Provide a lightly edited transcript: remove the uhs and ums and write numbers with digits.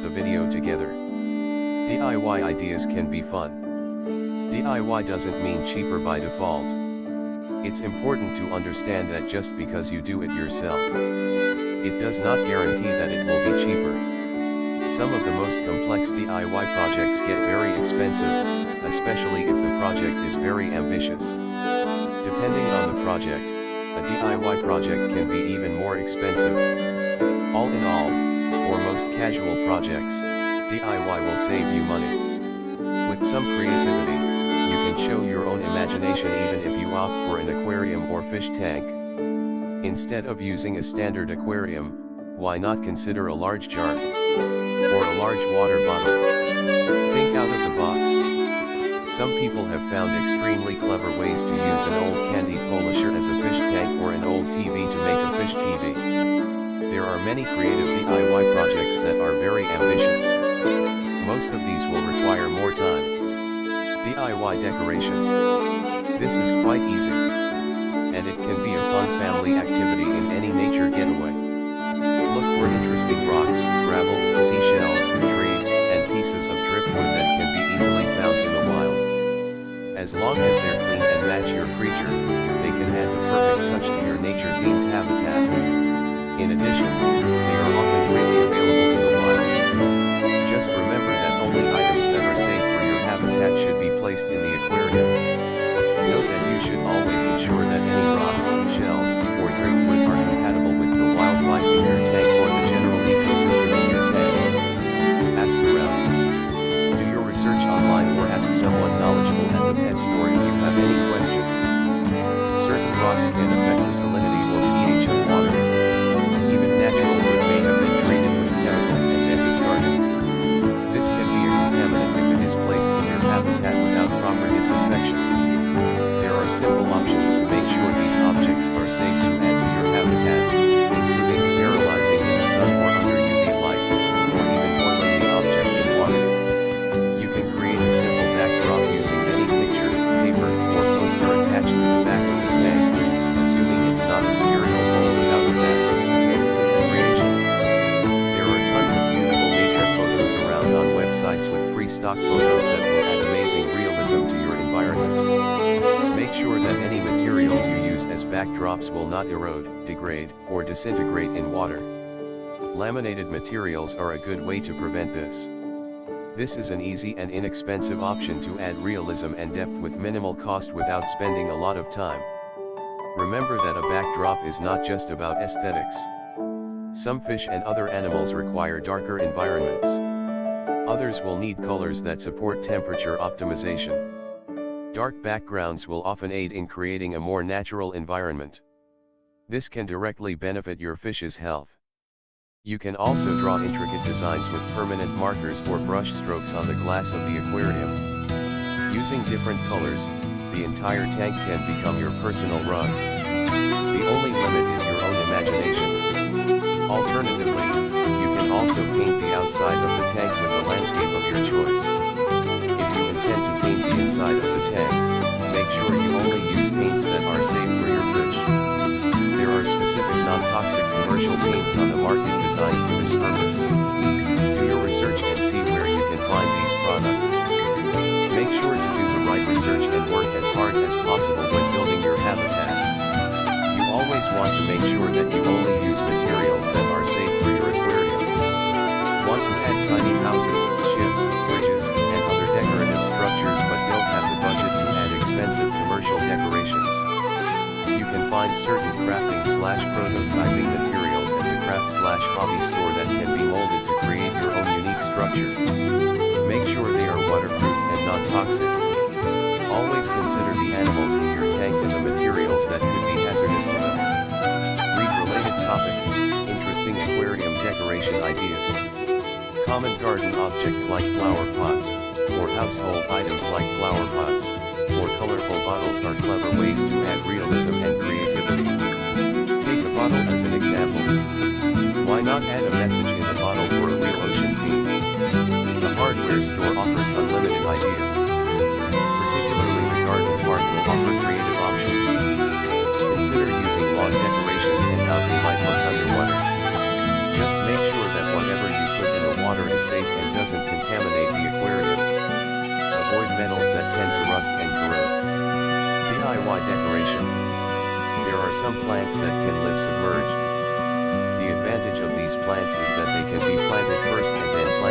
watch the video together. DIY ideas can be fun. DIY doesn't mean cheaper by default. It's important to understand that just because you do it yourself, it does not guarantee that it will be cheaper. Some of the most complex DIY projects get very expensive, especially if the project is very ambitious. Depending on the project, a DIY project can be even more expensive. All in all, for most casual projects, DIY will save you money. With some creativity, you can show your own imagination even if you opt for an aquarium or fish tank. Instead of using a standard aquarium, why not consider a large jar? Or a large water bottle? Think out of the box. Some people have found extremely clever ways to use an old candy polisher as a fish tank or an old TV to make a fish TV. There are many creative DIY projects that are very ambitious. Most of these will require more time. DIY decoration. This is quite easy. And it can be a fun family activity in any nature getaway. Look for interesting rocks, gravel, seashells, trees, and pieces of driftwood that can be easily found in the wild. As long as they're clean and match your creature, they can add the perfect touch to your nature-themed habitat. In addition, they are often freely available in the wild. Just remember that only items that are safe for your habitat should be placed in the aquarium. Note that you should always ensure that any rocks, shells, or driftwood are compatible with the wildlife in your tank or the general ecosystem in your tank. Ask around. Do your research online or ask someone knowledgeable at the pet store if you have any questions. Certain rocks can affect the salinity or pH of water. Even natural wood may have been treated with chemicals and then discarded. This can be a contaminant if it is placed in your habitat without proper disinfection. There are simple options to make sure these objects are safe to add to your habitat, including sterilizing in the sun or under UV light, or even boiling the object in water. You can create a simple backdrop using any picture, paper, or poster attached to the back of the tank, assuming it's not a spherical bowl without a back. Creation. There are tons of beautiful nature photos around on websites with free stock photos that will add amazing realism to your environment. Make sure that any materials you use as backdrops will not erode, degrade, or disintegrate in water. Laminated materials are a good way to prevent this. This is an easy and inexpensive option to add realism and depth with minimal cost without spending a lot of time. Remember that a backdrop is not just about aesthetics. Some fish and other animals require darker environments. Others will need colors that support temperature optimization. Dark backgrounds will often aid in creating a more natural environment. This can directly benefit your fish's health. You can also draw intricate designs with permanent markers or brush strokes on the glass of the aquarium. Using different colors, the entire tank can become your personal rug. The only limit is your own imagination. Alternatively, you can also paint the outside of the tank with the landscape of your choice. If you intend to paint the inside of the tank, make sure you only use paints that are safe for your fish. There are specific non-toxic commercial paints on the market designed for this purpose. Do your research and see where you can find these products. Make sure to do the right research and work as hard as possible when building your habitat. You always want to make sure that you only use materials that are safe for your aquarium. Want to add tiny houses, ships, bridges, and other decorative structures but don't have the budget to add expensive commercial decorations? You can find certain crafting/prototyping materials at the craft/hobby store that can be molded to create your own unique structure. Make sure they are waterproof and non-toxic. Always consider the animals in your tank and the materials that could be hazardous to them. Read related topic, interesting aquarium decoration ideas. Common garden objects like flower pots, or household items like flower pots, or colorful bottles are clever ways to add realism and creativity. Take a bottle as an example. Why not add a message in the bottle for a real ocean theme? The hardware store offers unlimited ideas. Particularly the garden part will offer creative options. Consider using lawn decorations and how they might look underwater. Just make sure that whatever you put in the water water is safe and doesn't contaminate the aquarium. Avoid metals that tend to rust and corrode. DIY decoration. There are some plants that can live submerged. The advantage of these plants is that they can be planted first and then planted